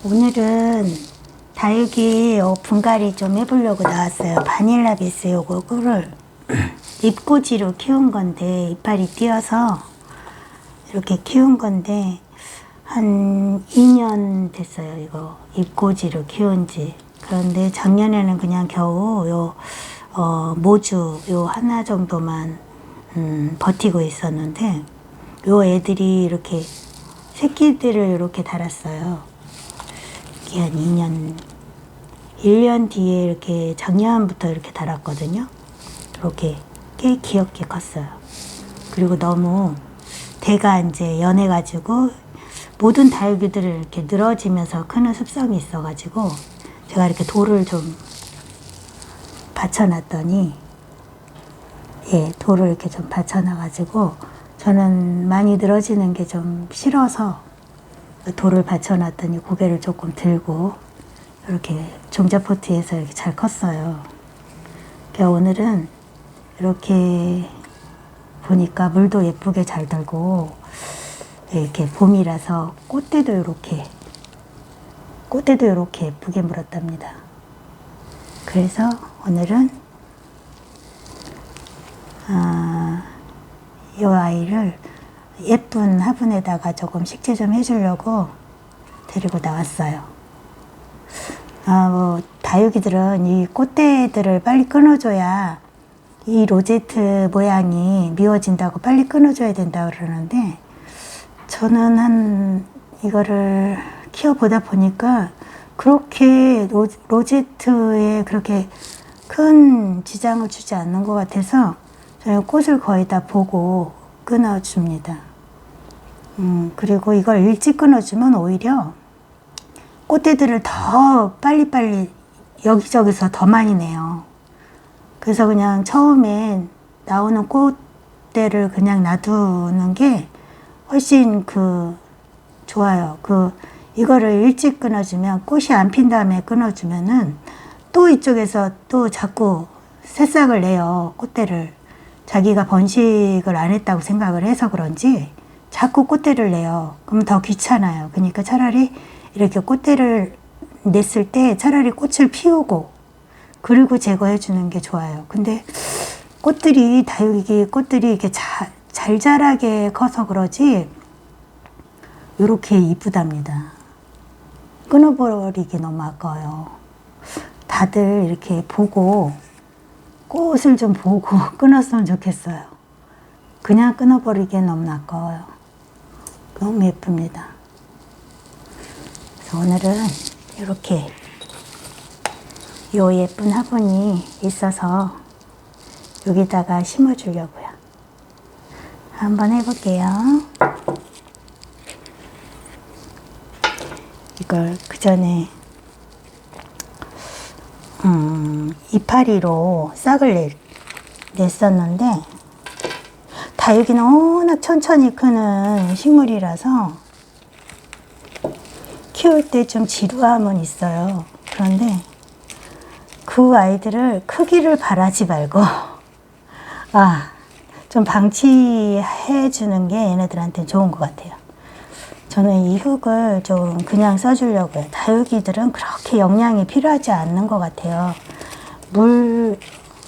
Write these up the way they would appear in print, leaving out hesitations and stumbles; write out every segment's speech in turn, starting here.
오늘은 다육이 분갈이 좀 해보려고 나왔어요. 바닐라 비스 요거를 잎꽂이로 키운 건데, 이파리 띄어서 이렇게 키운 건데 한 2년 됐어요. 이거 잎꽂이로 키운 지. 그런데 작년에는 그냥 겨우 모주 요 하나 정도만 버티고 있었는데, 요 애들이 이렇게 새끼들을 이렇게 달았어요. 이게 한 1년 뒤에 이렇게 작년부터 이렇게 달았거든요. 이렇게 꽤 귀엽게 컸어요. 그리고 너무 대가 이제 연해가지고 모든 다육이들을 이렇게 늘어지면서 크는 습성이 있어가지고 제가 이렇게 돌을 좀 받쳐놨더니, 돌을 이렇게 좀 받쳐놔가지고 저는 많이 늘어지는 게 좀 싫어서 돌을 받쳐놨더니 고개를 조금 들고 이렇게 종자포트에서 이렇게 잘 컸어요. 그러니까 오늘은 이렇게 보니까 물도 예쁘게 잘 들고, 이렇게 봄이라서 꽃대도 이렇게 예쁘게 물었답니다. 그래서 오늘은 이 아이를 예쁜 화분에다가 조금 식재 좀 해주려고 데리고 나왔어요. 다육이들은 이 꽃대들을 빨리 끊어줘야 이 로제트 모양이 미워진다고 빨리 끊어줘야 된다고 그러는데, 저는 이거를 키워보다 보니까 그렇게 로제트에 그렇게 큰 지장을 주지 않는 것 같아서 저는 꽃을 거의 다 보고 끊어줍니다. 그리고 이걸 일찍 끊어주면 오히려 꽃대들을 더 빨리빨리 여기저기서 더 많이 내요. 그래서 그냥 처음에 나오는 꽃대를 그냥 놔두는 게 훨씬 좋아요. 이거를 일찍 끊어주면, 꽃이 안 핀 다음에 끊어주면은 또 이쪽에서 또 자꾸 새싹을 내요. 꽃대를. 자기가 번식을 안 했다고 생각을 해서 그런지 자꾸 꽃대를 내요. 그럼 더 귀찮아요. 그러니까 차라리 이렇게 꽃대를 냈을 때 차라리 꽃을 피우고 그리고 제거해 주는 게 좋아요. 근데 다육이 꽃들이 이렇게 잘 자라게 커서 그러지 이렇게 이쁘답니다. 끊어버리기 너무 아까워요. 다들 이렇게 보고 꽃을 좀 보고 끊었으면 좋겠어요. 그냥 끊어버리기엔 너무 아까워요. 너무 예쁩니다. 그래서 오늘은 이렇게 요 예쁜 화분이 있어서 여기다가 심어주려고요. 한번 해볼게요. 이걸 그 전에 이파리로 싹을 냈었는데, 다육이는 워낙 천천히 크는 식물이라서 키울 때 좀 지루함은 있어요. 그런데 그 아이들을 크기를 바라지 말고 좀 방치해 주는 게 얘네들한테 좋은 것 같아요. 저는 이 흙을 좀 그냥 써주려고요. 다육이들은 그렇게 영양이 필요하지 않는 것 같아요. 물,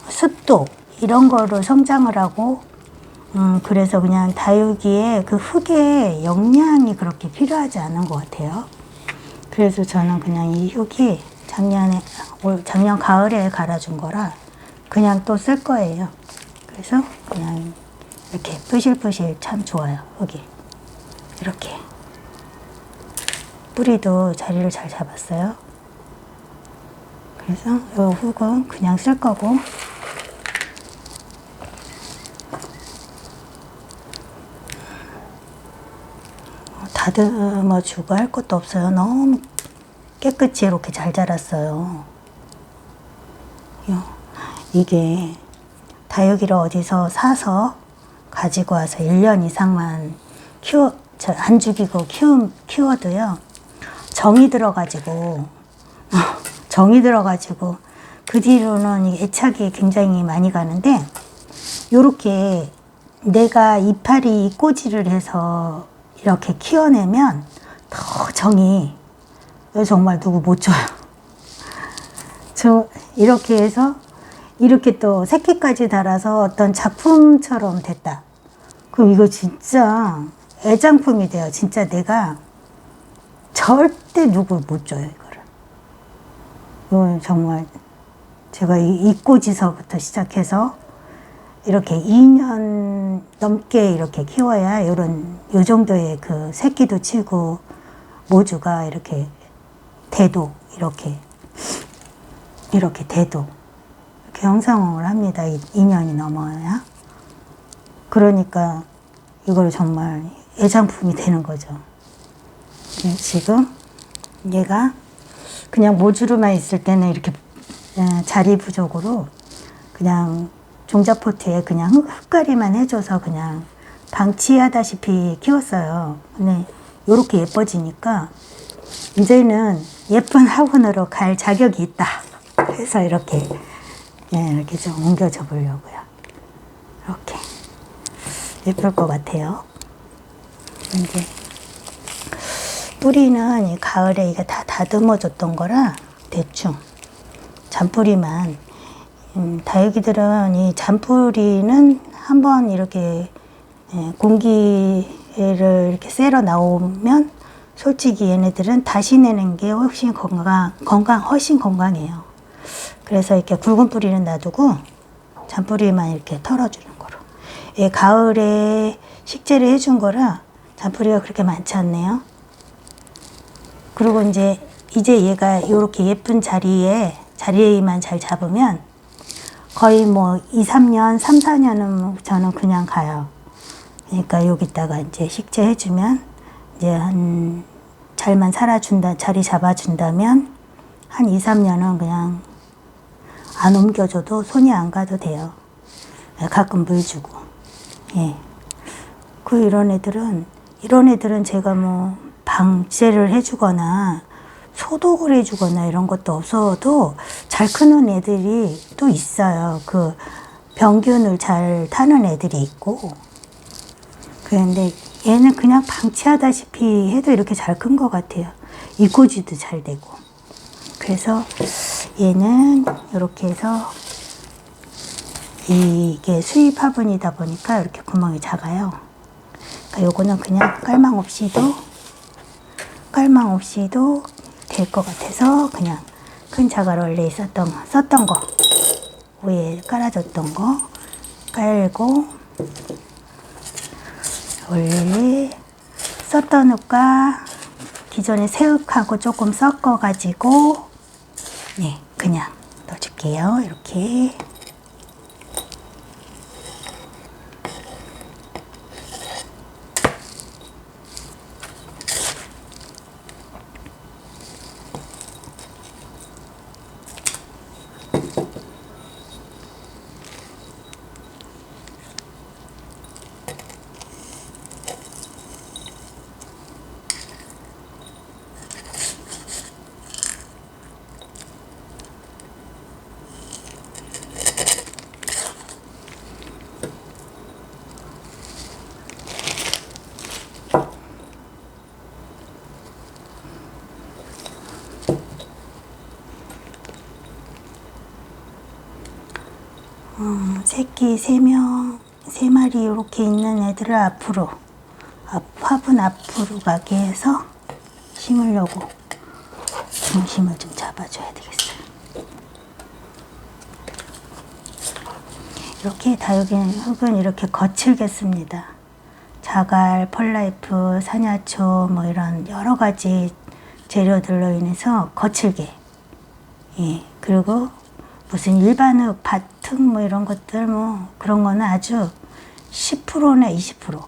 습도 이런 거로 성장을 하고, 그래서 그냥 다육이의 그 흙에 영양이 그렇게 필요하지 않은 것 같아요. 그래서 저는 그냥 이 흙이 작년 가을에 갈아준 거라 그냥 또 쓸 거예요. 그래서 그냥 이렇게 뿌실뿌실 참 좋아요. 흙이 이렇게 뿌리도 자리를 잘 잡았어요. 그래서 이 흙은 그냥 쓸 거고, 다듬어 주고 할 것도 없어요. 너무 깨끗이 이렇게 잘 자랐어요. 이게 다육이를 어디서 사서 가지고 와서 1년 이상만 안 죽이고 키워도요, 정이 들어가지고 그 뒤로는 애착이 굉장히 많이 가는데, 요렇게 내가 이파리 꼬지를 해서 이렇게 키워내면 더 정이 정말 누구 못 줘요. 저 이렇게 해서 이렇게 또 새끼까지 달아서 어떤 작품처럼 됐다. 그럼 이거 진짜 애장품이 돼요. 진짜 내가 절대 누구 못 줘요, 이거를. 이건 정말 제가 이 꽃지서부터 시작해서 이렇게 2년 넘게 이렇게 키워야 요 정도의 그 새끼도 치고 모주가 이렇게 돼도 이렇게 돼도 이렇게 형성을 합니다. 2년이 넘어야. 그러니까 이걸 정말 애장품이 되는 거죠. 지금 얘가 그냥 모주로만 있을 때는 이렇게 자리 부족으로 그냥 종자포트에 그냥 흙가리만 해줘서 그냥 방치하다시피 키웠어요. 근데 이렇게 예뻐지니까 이제는 예쁜 화분으로 갈 자격이 있다 해서 이렇게 이렇게 좀 옮겨줘 보려고요. 이렇게 예쁠 것 같아요. 이제 뿌리는 이 가을에 이게 다 다듬어줬던 거라 대충 잔뿌리만. 다육이들은 이 잔뿌리는 한번 이렇게 공기를 이렇게 쐬러 나오면 솔직히 얘네들은 다시 내는 게 훨씬 훨씬 건강해요. 그래서 이렇게 굵은 뿌리는 놔두고 잔뿌리만 이렇게 털어주는 거로. 예, 가을에 식재를 해준 거라 잔뿌리가 그렇게 많지 않네요. 그리고 이제 얘가 이렇게 예쁜 자리에만 잘 잡으면 거의 뭐 2, 3년, 3, 4년은 저는 그냥 가요. 그러니까 여기다가 이제 식재 해주면 이제 한 잘만 살아준다, 자리 잡아준다면 한 2, 3년은 그냥 안 옮겨줘도 손이 안 가도 돼요. 가끔 물 주고. 예. 이런 애들은 제가 뭐 방제를 해주거나 소독을 해주거나 이런 것도 없어도 잘 크는 애들이 또 있어요. 그 병균을 잘 타는 애들이 있고. 그런데 얘는 그냥 방치하다시피 해도 이렇게 잘 큰 것 같아요. 이꼬지도 잘 되고. 그래서 얘는 이렇게 해서 이게 수입 화분이다 보니까 이렇게 구멍이 작아요. 그러니까 요거는 그냥 깔망 없이도 될 것 같아서 그냥 큰 자갈 원래 썼던 거 위에 깔아줬던 거 깔고 원래 썼던 흙과 기존의 새 흙하고 조금 섞어가지고 그냥 넣어줄게요. 이렇게. 새끼 3마리 이렇게 있는 애들을 화분 앞으로 가게 해서 심으려고 중심을 좀 잡아줘야 되겠어요. 이렇게 다육이 흙은 이렇게 거칠게 씁니다. 자갈, 펄라이프, 사냐초 뭐 이런 여러 가지 재료들로 인해서 거칠게. 그리고 무슨 일반 흙, 밭흙 뭐 이런 것들 뭐 그런 거는 아주 10%나 20%.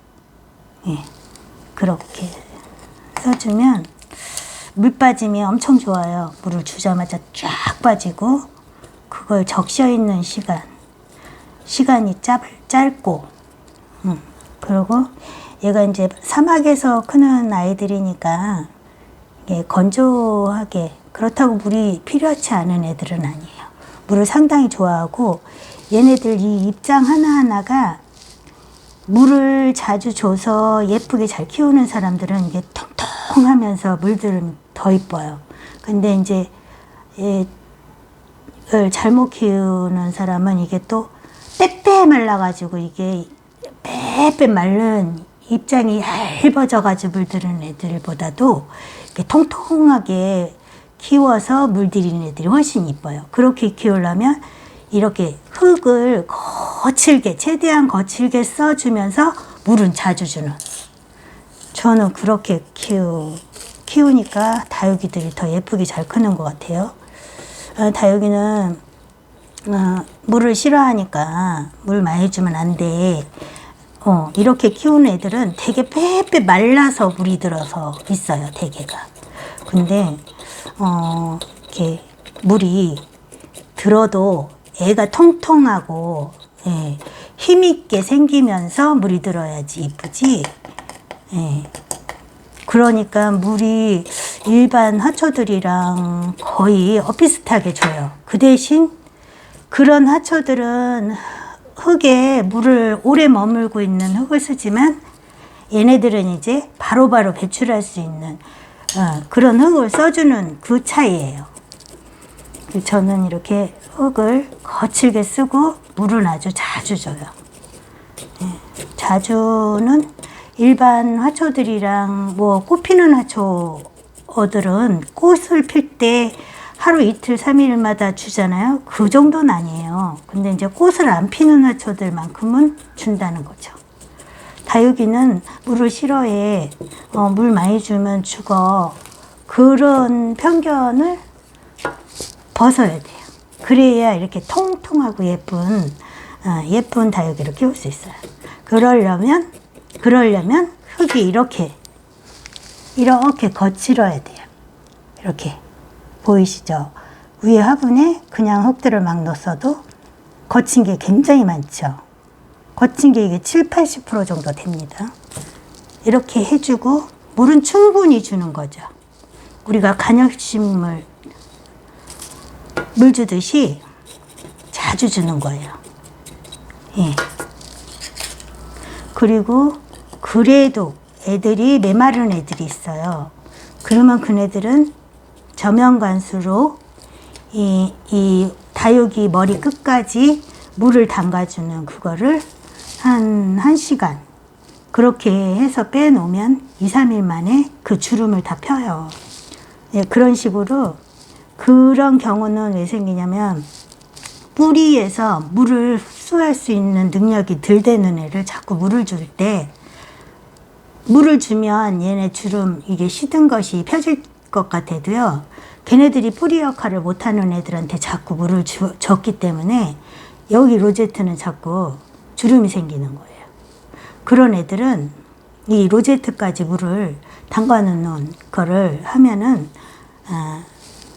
그렇게 써주면 물 빠짐이 엄청 좋아요. 물을 주자마자 쫙 빠지고 그걸 적셔 있는 시간이 짧고 그리고 얘가 이제 사막에서 크는 아이들이니까 건조하게 그렇다고 물이 필요하지 않은 애들은 아니에요. 물을 상당히 좋아하고 얘네들 이 입장 하나하나가 물을 자주 줘서 예쁘게 잘 키우는 사람들은 이게 통통하면서 물들은 더 이뻐요. 근데 이제 얘를 잘못 키우는 사람은 이게 또 빼빼 말라가지고 이게 빼빼 마른 입장이 얇아져가지고 물들은 애들보다도 이렇게 통통하게 키워서 물들이는 애들이 훨씬 이뻐요. 그렇게 키우려면 이렇게 흙을 거칠게, 최대한 거칠게 써주면서 물은 자주 주는. 저는 그렇게 키우니까 다육이들이 더 예쁘게 잘 크는 것 같아요. 다육이는 물을 싫어하니까 물 많이 주면 안 돼. 이렇게 키우는 애들은 되게 빼빼 말라서 물이 들어서 있어요, 대개가. 근데 이렇게 물이 들어도 애가 통통하고 힘있게 생기면서 물이 들어야지 이쁘지. 그러니까 물이 일반 화초들이랑 거의 비슷하게 줘요. 그 대신 그런 화초들은 흙에 물을 오래 머물고 있는 흙을 쓰지만 얘네들은 이제 바로바로 배출할 수 있는 그런 흙을 써주는 그 차이예요. 저는 이렇게 흙을 거칠게 쓰고 물은 아주 자주 줘요. 자주는 일반 화초들이랑 뭐 꽃 피는 화초들은 꽃을 필 때 하루 이틀 3일마다 주잖아요. 그 정도는 아니에요. 근데 이제 꽃을 안 피는 화초들만큼은 준다는 거죠. 다육이는 물을 싫어해. 물 많이 주면 죽어. 그런 편견을 벗어야 돼요. 그래야 이렇게 통통하고 예쁜 다육이를 키울 수 있어요. 그러려면 흙이 이렇게 거칠어야 돼요. 이렇게 보이시죠? 위에 화분에 그냥 흙들을 막 넣었어도 거친 게 굉장히 많죠. 거친 게 이게 70~80% 정도 됩니다. 이렇게 해주고 물은 충분히 주는 거죠. 우리가 관엽식물 물 주듯이 자주 주는 거예요. 그리고 그래도 애들이 메마른 애들이 있어요. 그러면 그네들은 저면관수로 이 다육이 머리 끝까지 물을 담가주는 그거를 한 1시간 그렇게 해서 빼놓으면 2~3일 만에 그 주름을 다 펴요. 그런 식으로. 그런 경우는 왜 생기냐면 뿌리에서 물을 흡수할 수 있는 능력이 덜 되는 애를 자꾸 물을 줄 때 물을 주면 얘네 주름 이게 시든 것이 펴질 것 같아도요. 걔네들이 뿌리 역할을 못하는 애들한테 자꾸 물을 줬기 때문에 여기 로제트는 자꾸 주름이 생기는 거예요. 그런 애들은 이 로제트까지 물을 담가 놓는 거를 하면은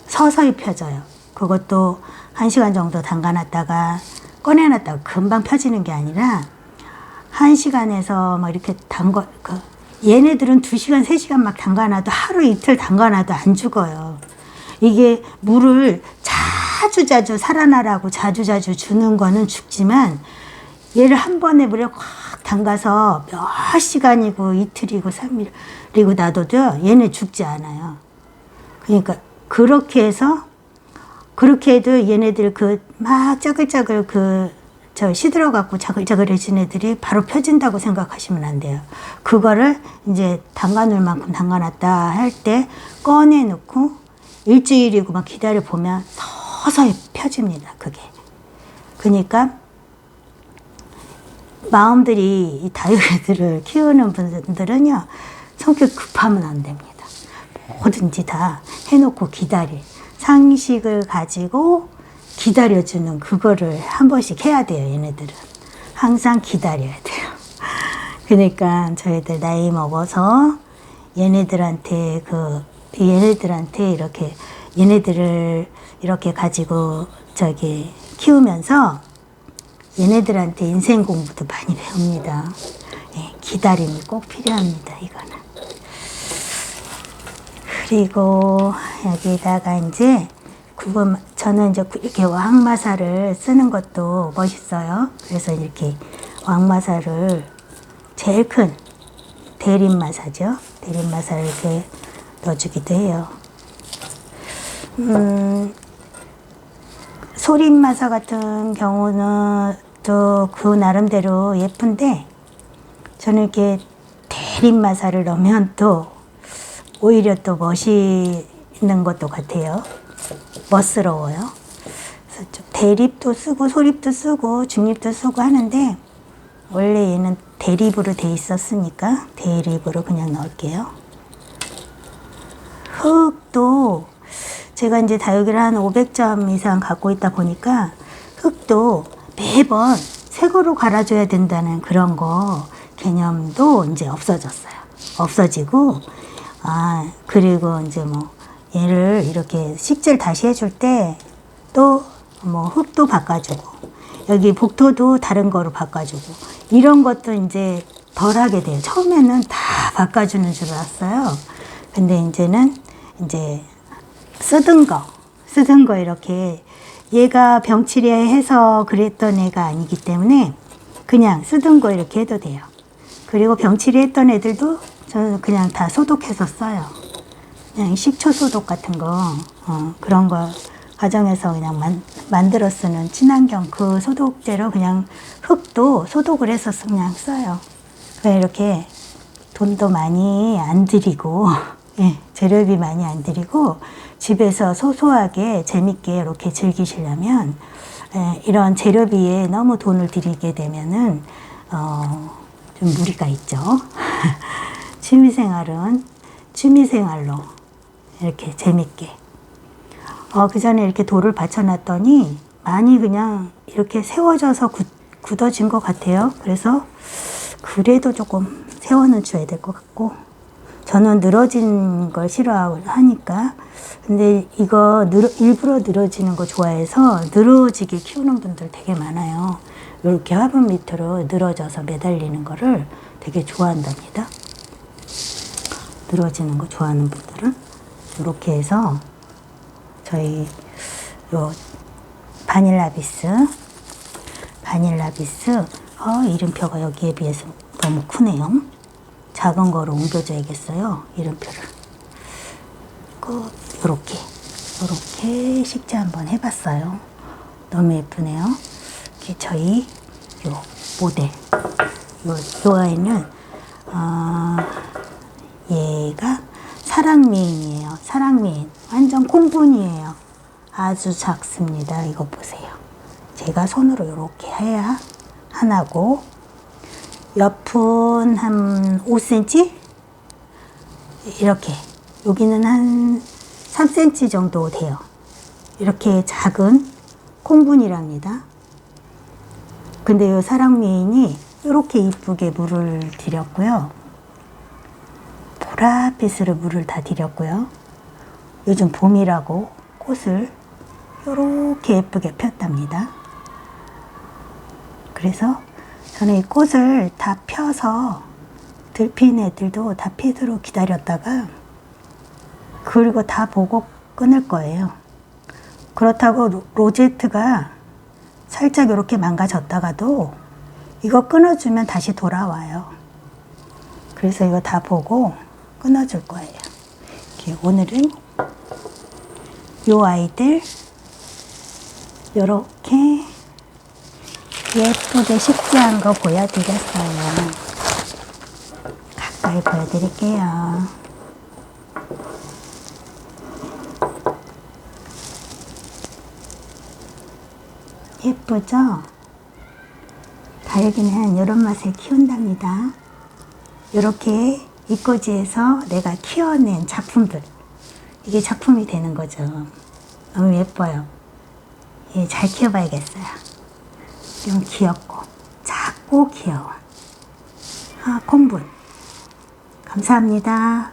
서서히 펴져요. 그것도 1시간 정도 담가놨다가 꺼내놨다가 금방 펴지는 게 아니라 1시간에서 막 이렇게 얘네들은 2시간, 3시간 막 담가놔도 하루 이틀 담가놔도 안 죽어요. 이게 물을 자주 살아나라고 자주 주는 거는 죽지만 얘를 한 번에 물에 확 담가서 몇 시간이고 이틀이고 3일이고 놔둬도 얘네 죽지 않아요. 그러니까 그렇게 해도 얘네들 막 짜글짜글 시들어갖고 자글자글해진 애들이 바로 펴진다고 생각하시면 안 돼요. 그거를 이제 담가놓을 만큼 담가놨다 할 때 꺼내놓고 일주일이고 막 기다려보면 서서히 펴집니다, 그게. 그러니까 마음들이 이 다육이들을 키우는 분들은요, 성격 급하면 안 됩니다. 뭐든지 다 해놓고 상식을 가지고 기다려주는 그거를 한 번씩 해야 돼요, 얘네들은. 항상 기다려야 돼요. 그러니까 저희들 나이 먹어서 얘네들을 얘네들을 이렇게 가지고 키우면서 얘네들한테 인생 공부도 많이 배웁니다. 기다림이 꼭 필요합니다, 이거는. 그리고 여기다가 이제 저는 이제 이렇게 왕마사를 쓰는 것도 멋있어요. 그래서 이렇게 왕마사를 제일 큰 대림마사죠. 대림마사를 이렇게 넣어주기도 해요. 소림마사 같은 경우는 또 그 나름대로 예쁜데, 저는 이렇게 대립마사를 넣으면 또 오히려 또 멋있는 것도 같아요. 멋스러워요. 그래서 좀 대립도 쓰고 소립도 쓰고 중립도 쓰고 하는데, 원래 얘는 대립으로 돼 있었으니까 대립으로 그냥 넣을게요. 흙도 제가 이제 다육이를 한 500점 이상 갖고 있다 보니까 흙도 매번 새 거로 갈아줘야 된다는 그런 거 개념도 이제 없어졌어요. 없어지고, 그리고 이제 뭐 얘를 이렇게 식재를 다시 해줄 때 또 뭐 흙도 바꿔주고, 여기 복토도 다른 거로 바꿔주고, 이런 것도 이제 덜 하게 돼요. 처음에는 다 바꿔주는 줄 알았어요. 근데 이제는 이제 쓰던 거 이렇게, 얘가 병치레 해서 그랬던 애가 아니기 때문에 그냥 쓰던 거 이렇게 해도 돼요. 그리고 병치레 했던 애들도 저는 그냥 다 소독해서 써요. 그냥 식초 소독 같은 거, 그런 거 가정에서 그냥 만들어 쓰는 친환경 그 소독제로 그냥 흙도 소독을 해서 그냥 써요. 그래서 이렇게 돈도 많이 안 들이고, 예, 재료비 많이 안 들이고 집에서 소소하게 재밌게 이렇게 즐기시려면, 이런 재료비에 너무 돈을 들이게 되면은 좀 무리가 있죠. 취미생활은 취미생활로 이렇게 재밌게. 그 전에 이렇게 돌을 받쳐놨더니 많이 그냥 이렇게 세워져서 굳어진 것 같아요. 그래서 그래도 조금 세워는 줘야 될 것 같고, 저는 늘어진 걸 싫어하니까. 근데 이거 일부러 늘어지는 거 좋아해서 늘어지게 키우는 분들 되게 많아요. 이렇게 화분 밑으로 늘어져서 매달리는 거를 되게 좋아한답니다. 늘어지는 거 좋아하는 분들은 이렇게 해서, 저희 요 바닐라비스 이름표가 여기에 비해서 너무 크네요. 작은 거로 옮겨줘야겠어요, 이름표를. 요렇게 식재 한번 해봤어요. 너무 예쁘네요. 이렇게 저희 요 모델, 요 아이는 얘가 사랑미인이에요. 사랑미인, 완전 콩분이에요. 아주 작습니다. 이거 보세요. 제가 손으로 이렇게 해야 하나고, 옆은 한 5cm? 이렇게, 여기는 한 3cm 정도 돼요. 이렇게 작은 콩분이랍니다. 근데 이 사랑미인이 이렇게 이쁘게 물을 들였고요. 보랏빛으로 물을 다 들였고요. 요즘 봄이라고 꽃을 이렇게 예쁘게 폈답니다. 그래서 저는 이 꽃을 다 펴서 들핀 애들도 다 피도록 기다렸다가, 그리고 다 보고 끊을 거예요. 그렇다고 로제트가 살짝 이렇게 망가졌다가도 이거 끊어주면 다시 돌아와요. 그래서 이거 다 보고 끊어줄 거예요. 오늘은 요 아이들 요렇게 예쁘게 식재한 거 보여드렸어요. 가까이 보여드릴게요. 예쁘죠? 다육이는 이런 맛에 키운답니다. 이렇게 이꼬지에서 내가 키워낸 작품들, 이게 작품이 되는 거죠. 너무 예뻐요. 예, 잘 키워봐야겠어요. 좀 귀엽고 작고 귀여운 콩분. 감사합니다.